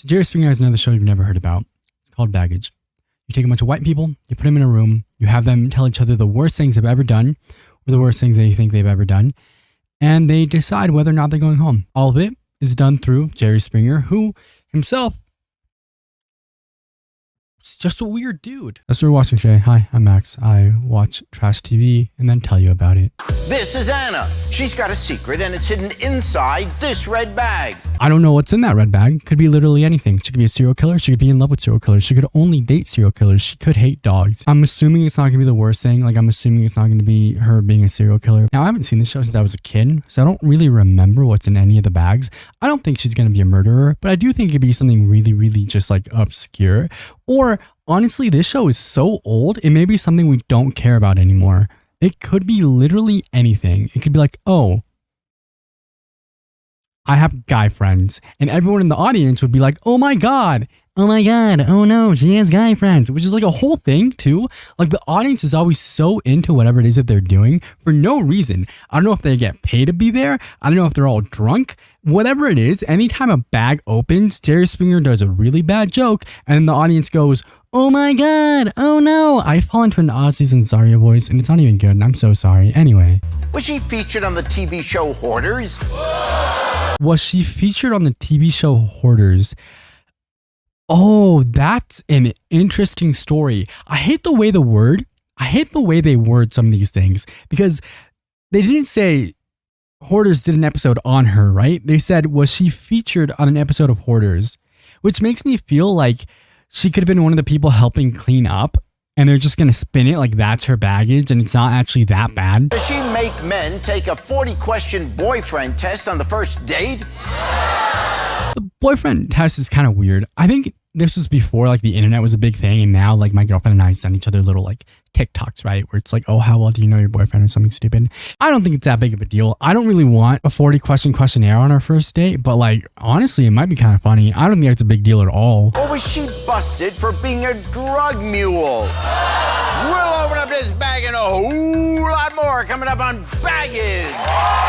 So Jerry Springer has another show you've never heard about. It's called Baggage. You take a bunch of white people, you put them in a room, you have them tell each other the worst things they've ever done, or the worst things they think they've ever done, and they decide whether or not they're going home. All of it is done through Jerry Springer, who himself is just a weird dude. That's what we're watching today. Hi, I'm Max. I watch trash TV and then tell you about it. This is Anna. She's got a secret and it's hidden inside this red bag. I don't know what's in that red bag. Could be literally anything. She could be a serial killer. She could be in love with serial killers. She could only date serial killers. She could hate dogs. I'm assuming it's not going to be the worst thing. Like, I'm assuming it's not going to be her being a serial killer. Now, I haven't seen this show since I was a kid, so I don't really remember what's in any of the bags. I don't think she's going to be a murderer, but I do think it could be something really, really just like obscure. Or honestly, this show is so old, it may be something we don't care about anymore. It could be literally anything. It could be like, oh, I have guy friends, and everyone in the audience would be like, oh my god, oh no, she has guy friends, which is like a whole thing too. Like, the audience is always so into whatever it is that they're doing for no reason. I don't know if they get paid to be there. I don't know if they're all drunk. Whatever it is, anytime a bag opens, Jerry Springer does a really bad joke, and the audience goes, oh my god, oh no. I fall into an Ozzy Ansari voice, and it's not even good, and I'm so sorry. Anyway. Was she featured on the TV show Hoarders? Was she featured on the TV show Hoarders? Oh, that's an interesting story. I hate the way they word some of these things, because they didn't say Hoarders did an episode on her, right? They said, was she featured on an episode of Hoarders? Which makes me feel like she could have been one of the people helping clean up, and they're just going to spin it like that's her baggage, and it's not actually that bad. Does she make men take a 40-question boyfriend test on the first date? The boyfriend test is kind of weird. I think this was before like the internet was a big thing, and now like my girlfriend and I send each other little like TikToks, right? Where it's like, oh, how well do you know your boyfriend or something stupid? I don't think it's that big of a deal. I don't really want a 40-question questionnaire on our first date, but like, honestly, it might be kind of funny. I don't think it's a big deal at all. Or was she busted for being a drug mule? We'll open up this bag and a whole lot more coming up on Baggage.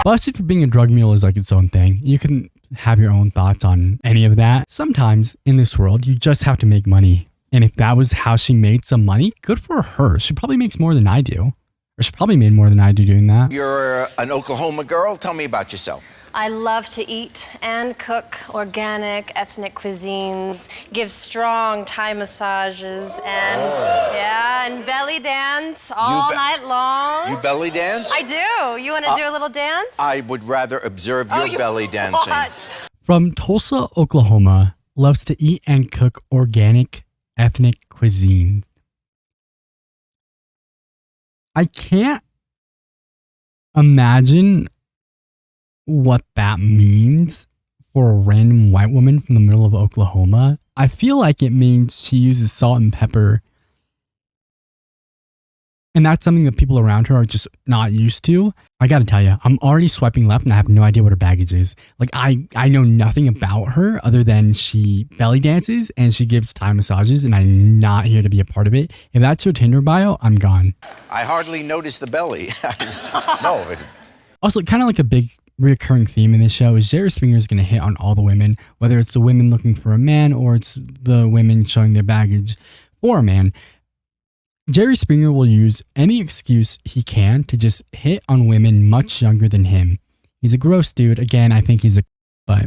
Busted for being a drug mule is like its own thing. You can have your own thoughts on any of that. Sometimes in this world, you just have to make money. And if that was how she made some money, good for her. She probably makes more than I do. Or she probably made more than I do doing that. You're an Oklahoma girl. Tell me about yourself. I love to eat and cook organic, ethnic cuisines, give strong Thai massages, and belly dance all night long. You belly dance? I do. You want to do a little dance? I would rather observe your belly dancing. Watch. From Tulsa, Oklahoma, loves to eat and cook organic, ethnic cuisine. I can't imagine what that means for a random white woman from the middle of Oklahoma. I feel like it means she uses salt and pepper, and that's something that people around her are just not used to. I gotta tell you, I'm already swiping left and I have no idea what her baggage is. Like, I know nothing about her other than she belly dances and she gives Thai massages, and I'm not here to be a part of it. If that's her Tinder bio, I'm gone. I hardly noticed the belly. No. Also, kind of like a big recurring theme in this show is Jerry Springer is going to hit on all the women, whether it's the women looking for a man or it's the women showing their baggage for a man. Jerry Springer will use any excuse he can to just hit on women much younger than him. He's a gross dude. Again, I think but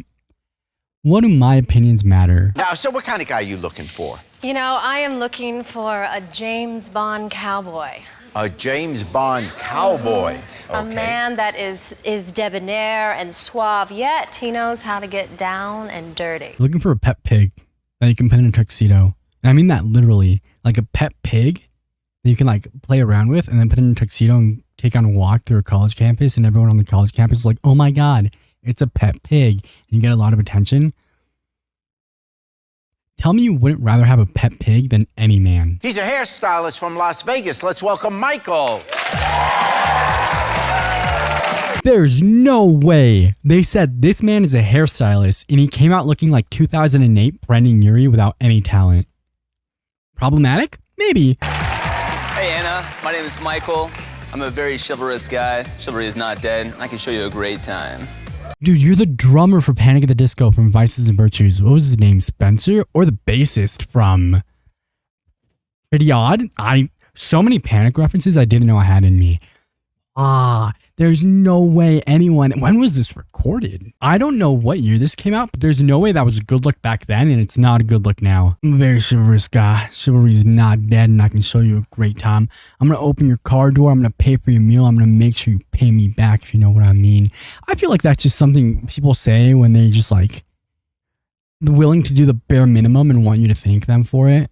what do my opinions matter? Now, so what kind of guy are you looking for? You know, I am looking for a James Bond cowboy. A James Bond cowboy. A man that is debonair and suave, yet he knows how to get down and dirty. Looking for a pet pig that you can put in a tuxedo. And I mean that literally. Like a pet pig that you can like play around with and then put in a tuxedo and take on a walk through a college campus, and everyone on the college campus is like, oh my god, it's a pet pig. And you get a lot of attention. Tell me you wouldn't rather have a pet pig than any man. He's a hairstylist from Las Vegas. Let's welcome Michael. There's no way. They said this man is a hairstylist and he came out looking like 2008 Brendan Urie without any talent. Problematic? Maybe. Hey Anna, my name is Michael. I'm a very chivalrous guy. Chivalry is not dead. I can show you a great time. Dude, you're the drummer for Panic at the Disco from Vices and Virtues. What was his name? Spencer? Or the bassist from Pretty Odd? So many Panic references I didn't know I had in me. There's no way anyone... When was this recorded? I don't know what year this came out, but there's no way that was a good look back then, and it's not a good look now. I'm a very chivalrous guy. Chivalry's not dead, and I can show you a great time. I'm going to open your car door. I'm going to pay for your meal. I'm going to make sure you pay me back, if you know what I mean. I feel like that's just something people say when they just like... willing to do the bare minimum and want you to thank them for it.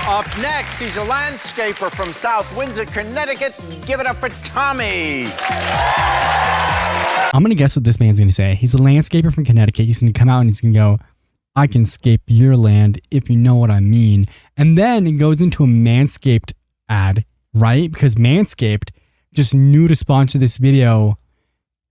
Up next, he's a landscaper from South Windsor, Connecticut. Give it up for Tommy. I'm going to guess what this man's going to say. He's a landscaper from Connecticut. He's going to come out and he's going to go, I can scape your land, if you know what I mean. And then it goes into a Manscaped ad, right? Because Manscaped just knew to sponsor this video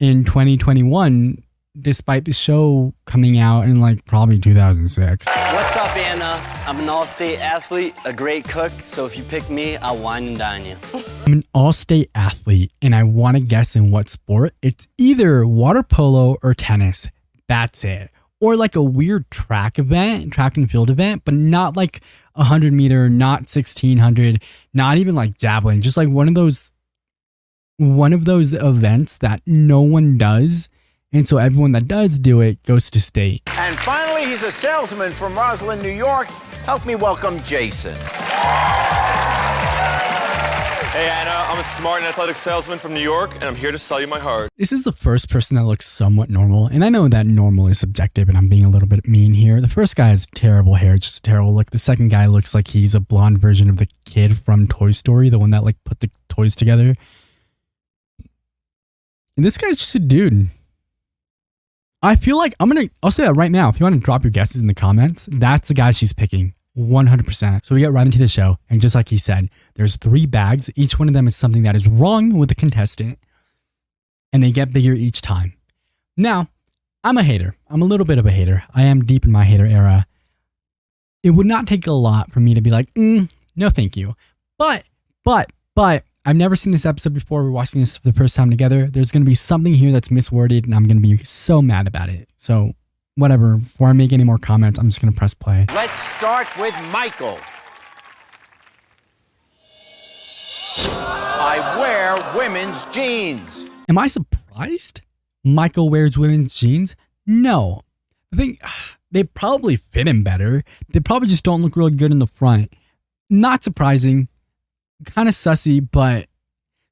in 2021, despite the show coming out in like probably 2006. What's up, Anna? I'm an all-state athlete, a great cook, so if you pick me, I'll wine and dine you. I'm an all-state athlete, and I want to guess in what sport. It's either water polo or tennis. That's it. Or like a weird track and field event, but not like 100 meter, not 1600, not even like javelin, just like one of those events that no one does. And so everyone that does do it goes to state. And finally, he's a salesman from Roslyn, New York. Help me welcome Jason. Hey, Anna, I'm a smart and athletic salesman from New York, and I'm here to sell you my heart. This is the first person that looks somewhat normal. And I know that normal is subjective, and I'm being a little bit mean here. The first guy has terrible hair, just a terrible look. The second guy looks like he's a blonde version of the kid from Toy Story, the one that like put the toys together. And this guy's just a dude. I feel like I'll say that right now. If you want to drop your guesses in the comments, that's the guy she's picking. 100%. So we get right into the show. And just like he said, there's 3 bags. Each one of them is something that is wrong with the contestant. And they get bigger each time. Now, I'm a hater. I'm a little bit of a hater. I am deep in my hater era. It would not take a lot for me to be like, no, thank you. But, I've never seen this episode before. We're watching this for the first time together. There's going to be something here that's misworded, and I'm going to be so mad about it. So, whatever. Before I make any more comments, I'm just going to press play. Let's start with Michael. I wear women's jeans. Am I surprised Michael wears women's jeans? No. I think they probably fit him better. They probably just don't look really good in the front. Not surprising. Kind of sussy, but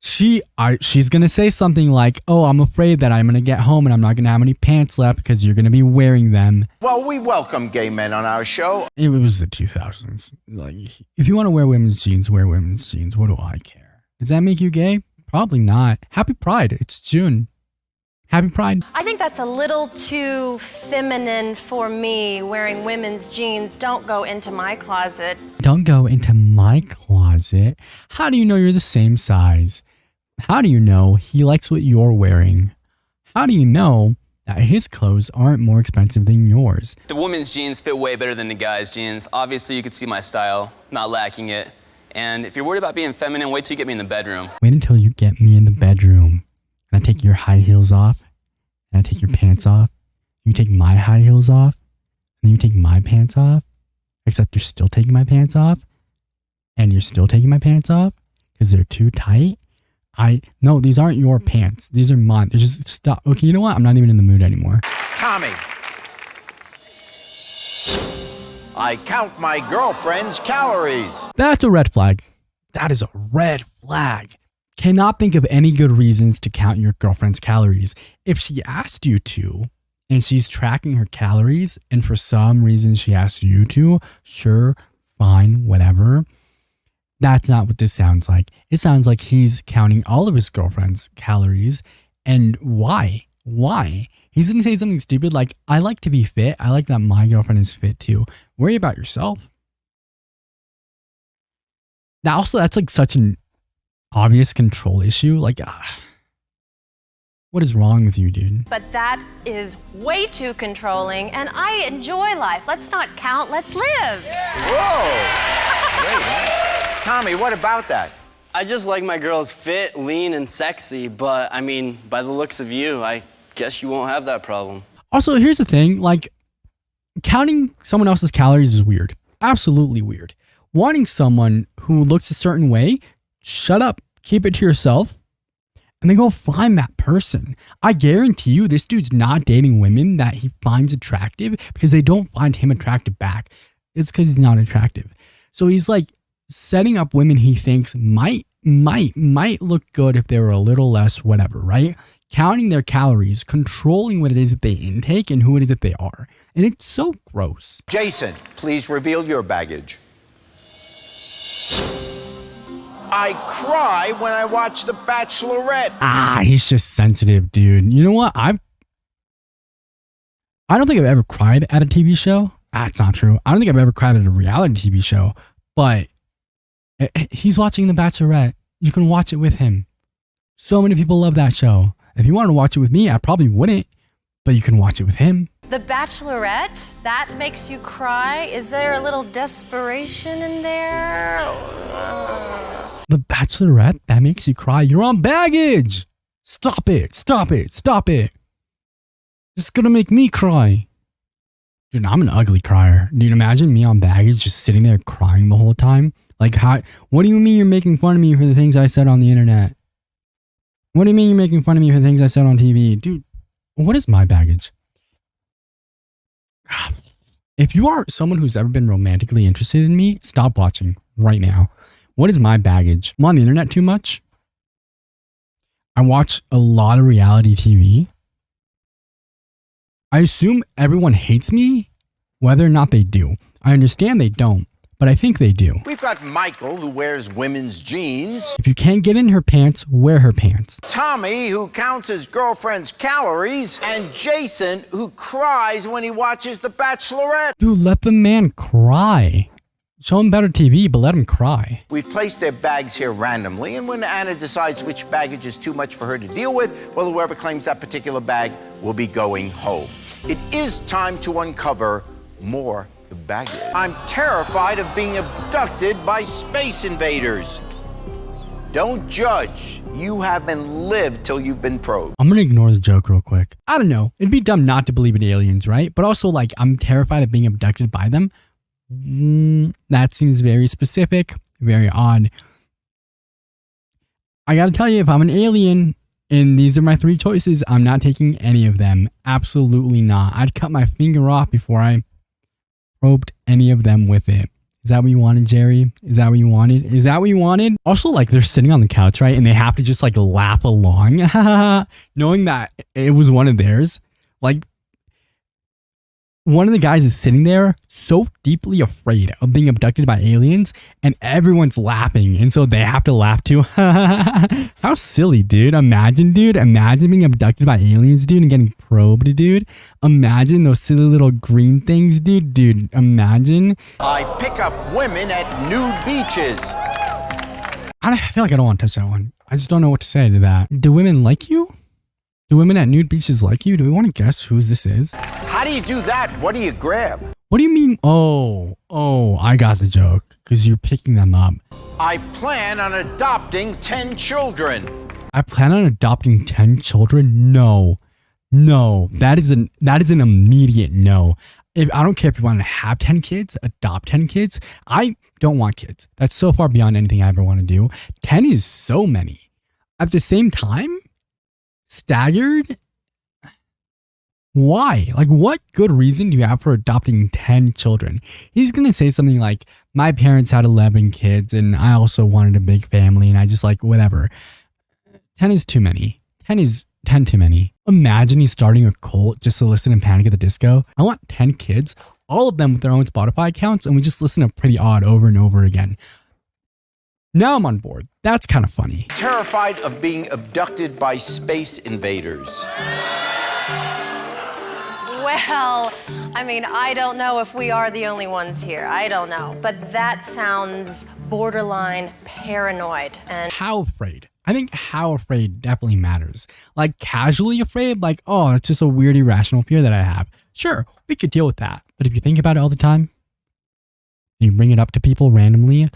she's gonna say something like, oh, I'm afraid that I'm gonna get home and I'm not gonna have any pants left because you're gonna be wearing them. Well, we welcome gay men on our show. It was the 2000s. Like, if you want to wear women's jeans, wear women's jeans. What do I care? Does that make you gay? Probably not. Happy Pride. It's June. Happy Pride. I think that's a little too feminine for me, wearing women's jeans. Don't go into my closet. Don't go into my closet. How do you know you're the same size? How do you know he likes what you're wearing? How do you know that his clothes aren't more expensive than yours? The women's jeans fit way better than the guys' jeans. Obviously, you could see my style, not lacking it. And if you're worried about being feminine, wait till you get me in the bedroom. Wait until you get me in the bedroom. And I take your high heels off. And I take your pants off. You take my high heels off. And then you take my pants off. Except you're still taking my pants off. And you're still taking my pants off. Because they're too tight. No, these aren't your pants. These are mine. They're just, stop. Okay, you know what? I'm not even in the mood anymore. Tommy. I count my girlfriend's calories. That's a red flag. That is a red flag. Cannot think of any good reasons to count your girlfriend's calories. If she asked you to, and she's tracking her calories, and for some reason she asked you to, sure, fine, whatever. That's not what this sounds like. It sounds like he's counting all of his girlfriend's calories. And why? Why? He's going to say something stupid like, I like to be fit. I like that my girlfriend is fit too. Worry about yourself. Now, also, that's like such an obvious control issue. Like, what is wrong with you, dude? But that is way too controlling, and I enjoy life. Let's not count, let's live. Whoa. Wait, Tommy, what about that? I just like my girls fit, lean, and sexy, but I mean, by the looks of you, I guess you won't have that problem. Also, here's the thing, like, counting someone else's calories is weird. Absolutely weird. Wanting someone who looks a certain way, shut up, keep it to yourself, and then go find that person. I guarantee you this dude's not dating women that he finds attractive because they don't find him attractive back. It's because he's not attractive. So he's like setting up women he thinks might look good if they were a little less whatever, right? Counting their calories, controlling what it is that they intake and who it is that they are. And it's so gross. Jason, please reveal your baggage. I cry when I watch The Bachelorette. He's just sensitive, dude. You know what? I don't think I've ever cried at a TV show. That's not true. I don't think I've ever cried at a reality TV show, but he's watching The Bachelorette. You can watch it with him. So many people love that show. If you wanted to watch it with me, I probably wouldn't, but you can watch it with him. The Bachelorette, that makes you cry? Is there a little desperation in there? The Bachelorette, that makes you cry? You're on baggage! Stop it, stop it, stop it. This is gonna make me cry. Dude, I'm an ugly crier. Dude, imagine me on baggage just sitting there crying the whole time. Like, what do you mean you're making fun of me for the things I said on the internet? What do you mean you're making fun of me for the things I said on TV? Dude, what is my baggage? If you are someone who's ever been romantically interested in me, stop watching right now. What is my baggage? I'm on the internet too much. I watch a lot of reality TV. I assume everyone hates me, whether or not they do. I understand they don't, but I think they do. We've got Michael, who wears women's jeans. If you can't get in her pants, wear her pants. Tommy, who counts his girlfriend's calories. And Jason, who cries when he watches The Bachelorette. Dude, let the man cry. Show him better TV, but let him cry. We've placed their bags here randomly, and when Anna decides which baggage is too much for her to deal with, well, whoever claims that particular bag will be going home. It is time to uncover more baggage. I'm terrified of being abducted by space invaders. Don't judge. You haven't lived till you've been probed. I'm gonna ignore the joke real quick. I don't know. It'd be dumb not to believe in aliens, right? But also, like, I'm terrified of being abducted by them. That seems very specific, very odd. I gotta tell you, if I'm an alien and these are my three choices, I'm not taking any of them. Absolutely not. I'd cut my finger off before I probed any of them with it. Is that what you wanted, Jerry? Is that what you wanted? Is that what you wanted? Also, like, they're sitting on the couch, right? And they have to just, like, laugh along, knowing that it was one of theirs. Like, one of the guys is sitting there so deeply afraid of being abducted by aliens, and everyone's laughing, and so they have to laugh too. How silly, dude. Imagine being abducted by aliens, dude, and getting probed, dude. Imagine those silly little green things, dude, imagine. I pick up women at nude beaches. I feel like I don't want to touch that one. I just don't know what to say to that. Do women like you? Do women at nude beaches like you? Do we want to guess whose this is? How do you do that? What do you grab? What do you mean? Oh, I got the joke. Because you're picking them up. I plan on adopting 10 children. I plan on adopting 10 children? No. That is an immediate no. I don't care if you want to have 10 kids, adopt 10 kids. I don't want kids. That's so far beyond anything I ever want to do. 10 is so many. At the same time, staggered? Why? Like, what good reason do you have for adopting 10 children? He's going to say something like, my parents had 11 kids and I also wanted a big family and I just like, whatever. 10 is too many. 10 too many. Imagine he's starting a cult just to listen to Panic at the Disco. I want 10 kids, all of them with their own Spotify accounts, and we just listen to Pretty Odd over and over again. Now I'm on board. That's kind of funny. Terrified of being abducted by space invaders. Well, I mean, I don't know if we are the only ones here. I don't know. But that sounds borderline paranoid. And how afraid? I think how afraid definitely matters. Like, casually afraid, like, oh, it's just a weird irrational fear that I have. Sure, we could deal with that. But if you think about it all the time, and you bring it up to people randomly,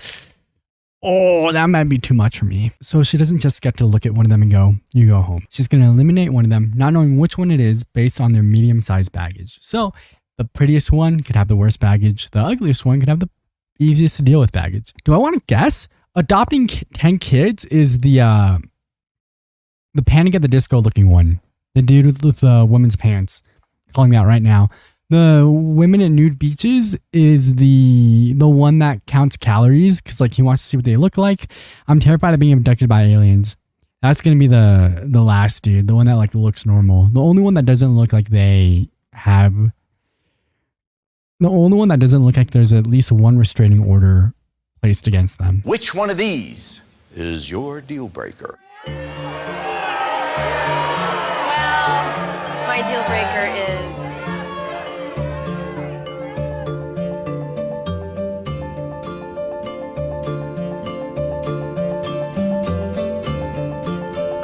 oh, that might be too much for me. So she doesn't just get to look at one of them and go, you go home. She's going to eliminate one of them, not knowing which one it is based on their medium-sized baggage. So the prettiest one could have the worst baggage. The ugliest one could have the easiest to deal with baggage. Do I want to guess? Adopting 10 kids is the Panic at the Disco looking one. The dude with the women's pants. Calling me out right now. The women at nude beaches is the one that counts calories because like he wants to see what they look like. I'm terrified of being abducted by aliens. That's gonna be the last dude, the one that like looks normal. The only one that doesn't look like there's at least one restraining order placed against them. Which one of these is your deal breaker? Well, my deal breaker is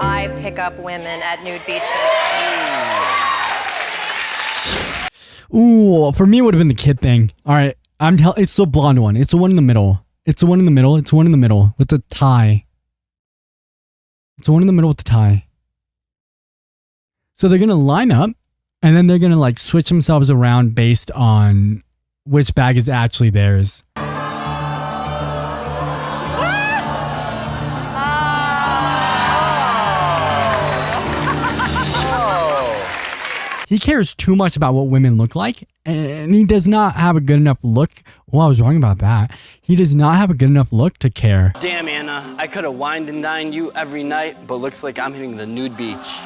I pick up women at nude beaches. Ooh, for me it would have been the kid thing. All right, it's the blonde one. It's the one in the middle. It's the one in the middle. It's the one in the middle with the tie. It's the one in the middle with the tie. So they're gonna line up, and then they're gonna like switch themselves around based on which bag is actually theirs. He cares too much about what women look like, and he does not have a good enough look. Oh, I was wrong about that. He does not have a good enough look to care. Damn, Anna, I could have wined and dined you every night, but looks like I'm hitting the nude beach.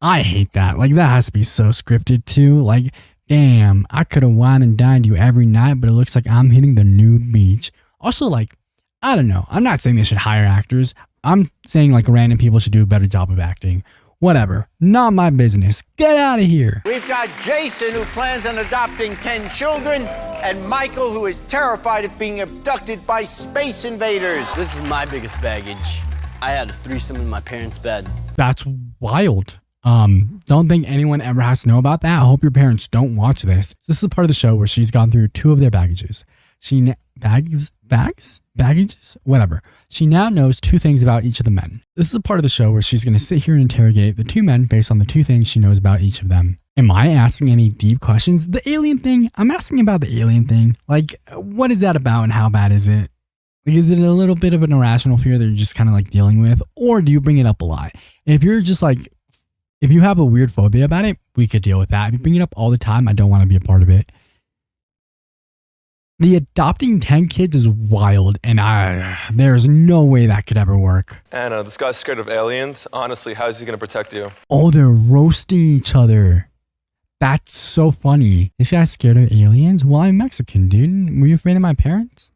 I hate that. Like, that has to be so scripted, too. Like, damn, I could have wined and dined you every night, but it looks like I'm hitting the nude beach. Also, like, I don't know. I'm not saying they should hire actors. I'm saying, like, random people should do a better job of acting. Whatever. Not my business. Get out of here. We've got Jason, who plans on adopting 10 children, and Michael, who is terrified of being abducted by space invaders. This is my biggest baggage. I had a threesome in my parents' bed. That's wild. Don't think anyone ever has to know about that. I hope your parents don't watch this. This is a part of the show where she's gone through 2 of their baggages. Baggages? Whatever. She now knows 2 things about each of the men. This is a part of the show where she's going to sit here and interrogate the 2 men based on the 2 things she knows about each of them. Am I asking any deep questions? The alien thing? I'm asking about the alien thing. Like, what is that about and how bad is it? Like, is it a little bit of an irrational fear that you're just kind of like dealing with? Or do you bring it up a lot? If you're just like, if you have a weird phobia about it, we could deal with that. If you bring it up all the time, I don't want to be a part of it. The adopting 10 kids is wild, and there's no way that could ever work. Anna, this guy's scared of aliens. Honestly, how is he gonna protect you? Oh, they're roasting each other. That's so funny. This guy's scared of aliens? Well, I'm Mexican, dude. Were you afraid of my parents?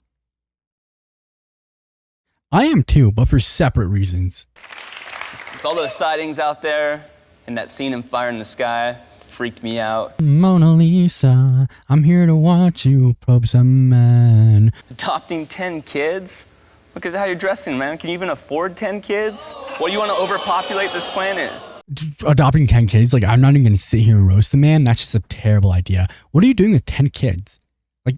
I am too, but for separate reasons. Just with all those sightings out there and that scene in Fire in the Sky, freaked me out. Mona Lisa, I'm here to watch you probe some men. Adopting 10 kids? Look at how you're dressing, man. Can you even afford 10 kids? What, do you want to overpopulate this planet? Adopting 10 kids? Like, I'm not even going to sit here and roast the man. That's just a terrible idea. What are you doing with 10 kids? Like,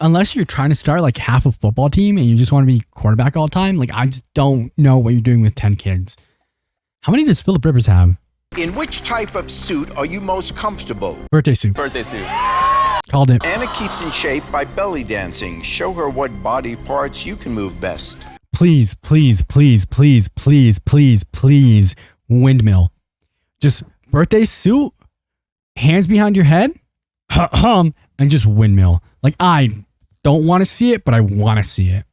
unless you're trying to start like half a football team and you just want to be quarterback all the time, like, I just don't know what you're doing with 10 kids. How many does Philip Rivers have? In which type of suit are you most comfortable? Birthday suit. Birthday suit. Called it. Anna keeps in shape by belly dancing. Show her what body parts you can move best. Please, please, please, please, please, please, please, windmill. Just birthday suit, hands behind your head, and just windmill. Like, I don't want to see it, but I want to see it.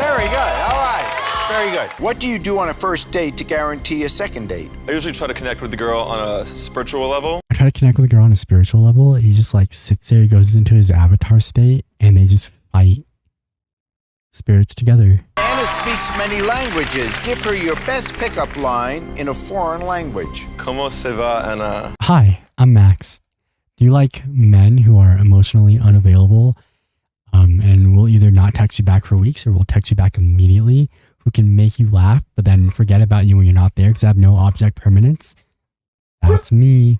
Very good. All right. Very good. What do you do on a first date to guarantee a second date? I usually try to connect with the girl on a spiritual level. I try to connect with a girl on a spiritual level. He just like sits there, he goes into his avatar state, and they just fight spirits together. Anna speaks many languages. Give her your best pickup line in a foreign language. Como se va, Anna? Hi, I'm Max. Do you like men who are emotionally unavailable and will either not text you back for weeks or will text you back immediately, who can make you laugh but then forget about you when you're not there because they have no object permanence? That's me.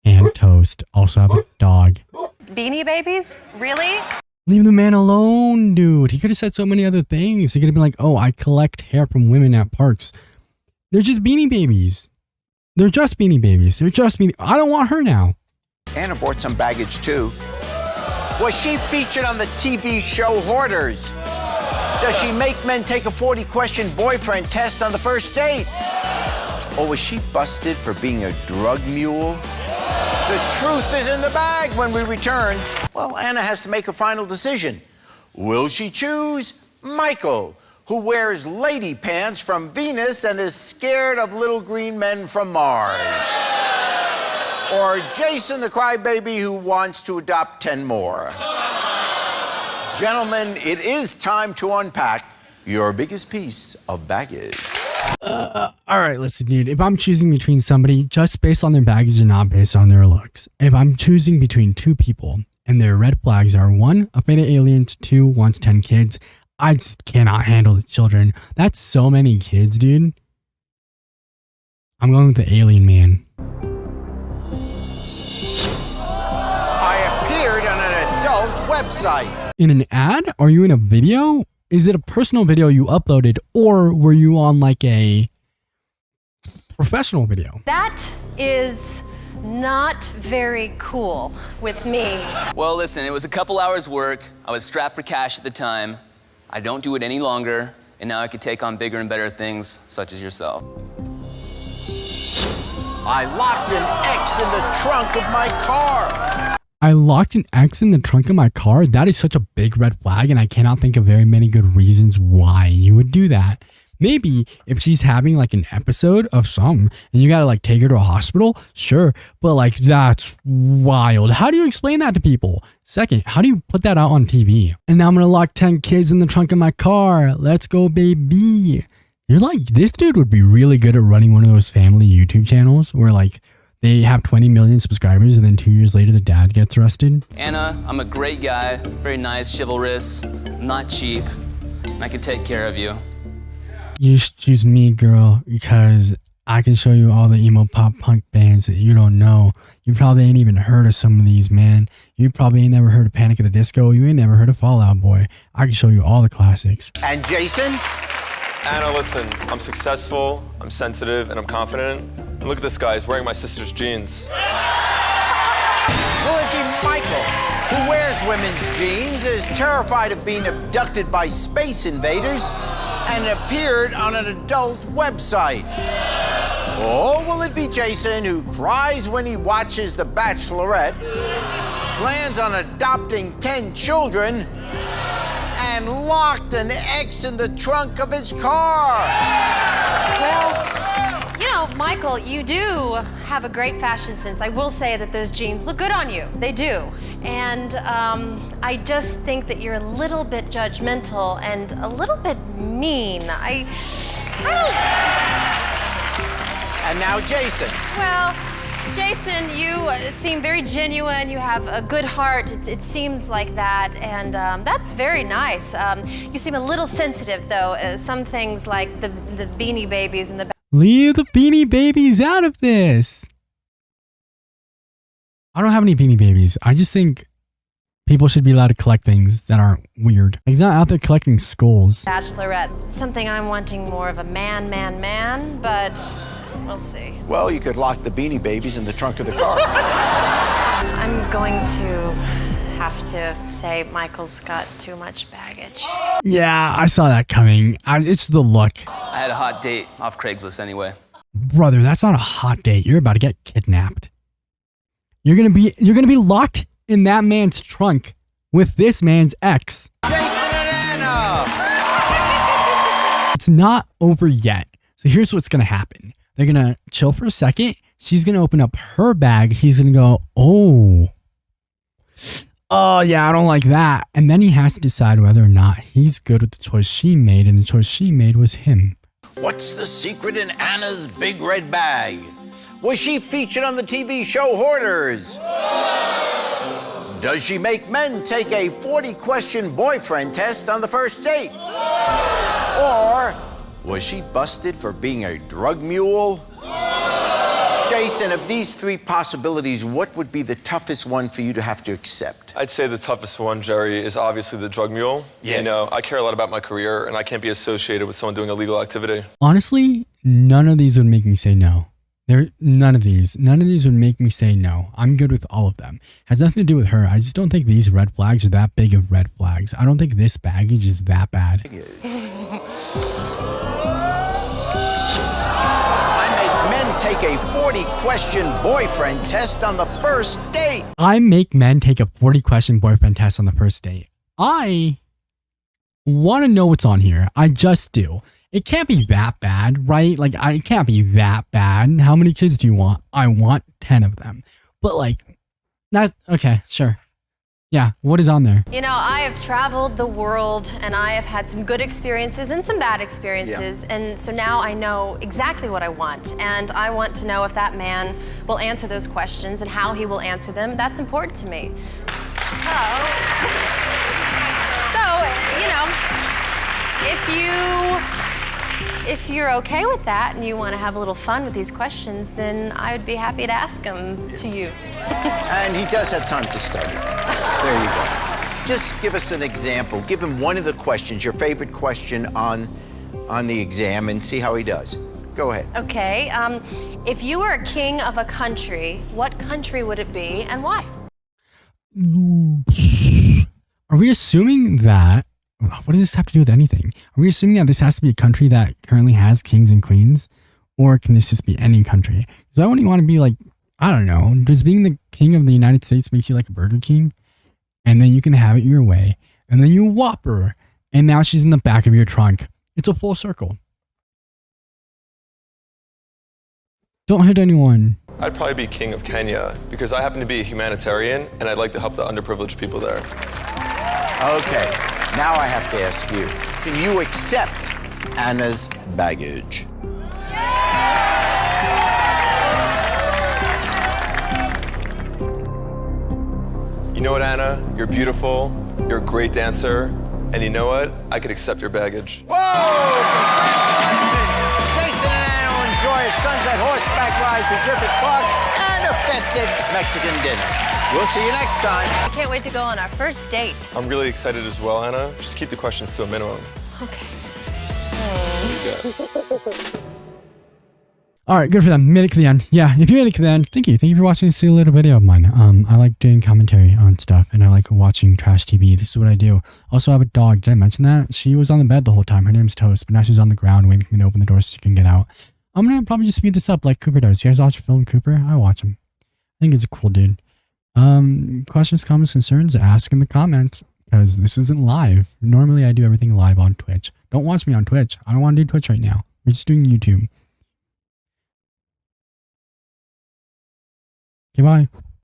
And toast. Also have a dog. Beanie Babies? Really? Leave the man alone, dude. He could have said so many other things. He could have been like, oh, I collect hair from women at parks. They're just Beanie Babies. They're just Beanie Babies. They're just Beanie. I don't want her now. Anna brought some baggage too. Was she featured on the TV show Hoarders? Does she make men take a 40-question boyfriend test on the first date? Or was she busted for being a drug mule? The truth is in the bag when we return. Well, Anna has to make a final decision. Will she choose Michael, who wears lady pants from Venus and is scared of little green men from Mars? Or Jason, the crybaby who wants to adopt 10 more? Gentlemen, it is time to unpack your biggest piece of baggage. All right, listen, dude. If I'm choosing between somebody just based on their baggage and not based on their looks, if I'm choosing between two people and their red flags are 1, afraid of aliens, 2, wants 10 kids, I just cannot handle the children. That's so many kids, dude. I'm going with the alien man. I appeared on an adult website. In an ad? Are you in a video? Is it a personal video you uploaded, or were you on like a professional video? That is not very cool with me. Well, listen, it was a couple hours work. I was strapped for cash at the time. I don't do it any longer, and now I could take on bigger and better things, such as yourself. I locked an X in the trunk of my car. I locked an X in the trunk of my car? That is such a big red flag, and I cannot think of very many good reasons why you would do that. Maybe if she's having like an episode of something and you gotta like take her to a hospital, sure, but like that's wild. How do you explain that to people? Second, how do you put that out on TV? And now I'm gonna lock 10 kids in the trunk of my car. Let's go, baby. You're like, this dude would be really good at running one of those family YouTube channels where like they have 20 million subscribers and then 2 years later the dad gets arrested. Anna, I'm a great guy, very nice, chivalrous, not cheap, and I can take care of you. You should choose me, girl, because I can show you all the emo pop punk bands that you don't know. You probably ain't even heard of some of these, man. You probably ain't never heard of Panic at the Disco. You ain't never heard of Fall Out Boy. I can show you all the classics. And Jason? Anna, listen, I'm successful, I'm sensitive, and I'm confident. And look at this guy, he's wearing my sister's jeans. Will it be Michael, who wears women's jeans, is terrified of being abducted by space invaders, and appeared on an adult website? Or will it be Jason, who cries when he watches The Bachelorette, plans on adopting 10 children, and locked an X in the trunk of his car? Well, you know, Michael, you do have a great fashion sense. I will say that those jeans look good on you. They do. And I just think that you're a little bit judgmental and a little bit mean. I don't... And now Jason. Well, Jason, you seem very genuine. You have a good heart. It seems like that, and that's very nice. You seem a little sensitive, though. Some things like the Beanie Babies and the... Leave the Beanie Babies out of this. I don't have any Beanie Babies. I just think people should be allowed to collect things that aren't weird. He's not out there collecting skulls. Bachelorette. Something I'm wanting more of a man, but we'll see. Well, you could lock the Beanie Babies in the trunk of the car. I'm going to have to say Michael's got too much baggage. Yeah, I saw that coming. It's the look. I had a hot date off Craigslist anyway. Brother, that's not a hot date. You're about to get kidnapped. You're gonna be locked in that man's trunk with this man's ex. Jason and Anna! It's not over yet. So here's what's gonna happen. They're gonna chill for a second. She's gonna open up her bag. He's gonna go, oh yeah, I don't like that. And then he has to decide whether or not he's good with the choice she made, and the choice she made was him. What's the secret in Anna's big red bag? Was she featured on the TV show Hoarders? Does she make men take a 40-question boyfriend test on the first date? Or was she busted for being a drug mule? Jason, of these three possibilities, what would be the toughest one for you to have to accept? I'd say the toughest one, Jerry, is obviously the drug mule. Yes. You know, I care a lot about my career, and I can't be associated with someone doing illegal activity. Honestly, none of these would make me say no. None of these would make me say no. I'm good with all of them. Has nothing to do with her. I just don't think these red flags are that big of red flags. I don't think this baggage is that bad. Take a 40-question boyfriend test on the first date. I make men take a 40-question boyfriend test on the first date. I want to know what's on here. I just do. It can't be that bad, right? Like, it can't be that bad. How many kids do you want? I want 10 of them. But like, that's okay, sure. Yeah, what is on there? You know, I have traveled the world and I have had some good experiences and some bad experiences. Yeah. And so now I know exactly what I want. And I want to know if that man will answer those questions and how he will answer them. That's important to me. So you know, if you're okay with that and you want to have a little fun with these questions, then I would be happy to ask them to you. And he does have time to study. There you go. Just give us an example. Give him one of the questions, your favorite question on the exam, and see how he does. Go ahead. Okay. If you were a king of a country, what country would it be and why? Are we assuming that... What does this have to do with anything? Are we assuming that this has to be a country that currently has kings and queens? Or can this just be any country? Because I wouldn't want to be like, I don't know, does being the king of the United States make you like a Burger King? And then you can have it your way. And then you whop her. And now she's in the back of your trunk. It's a full circle. Don't hit anyone. I'd probably be king of Kenya because I happen to be a humanitarian and I'd like to help the underprivileged people there. Okay, now I have to ask you, can you accept Anna's baggage? You know what, Anna? You're beautiful, you're a great dancer, and you know what? I could accept your baggage. Whoa! Congratulations! Jason and Anna will enjoy a sunset horseback ride to Griffith Park and a festive Mexican dinner. We'll see you next time. I can't wait to go on our first date. I'm really excited as well, Anna. Just keep the questions to a minimum. Okay. All right, good for them. Made it to the end. Yeah, if you made it to the end, thank you. Thank you for watching this silly little video of mine. I like doing commentary on stuff, and I like watching trash TV. This is what I do. Also, I have a dog. Did I mention that? She was on the bed the whole time. Her name's Toast, but now she's on the ground waiting for me to open the door so she can get out. I'm going to probably just speed this up like Cooper does. You guys watch film Cooper? I watch him. I think he's a cool dude. Questions, comments, concerns, ask in the comments, because this isn't live. Normally, I do everything live on Twitch. Don't watch me on Twitch. I don't want to do Twitch right now. We're just doing YouTube. Okay, bye.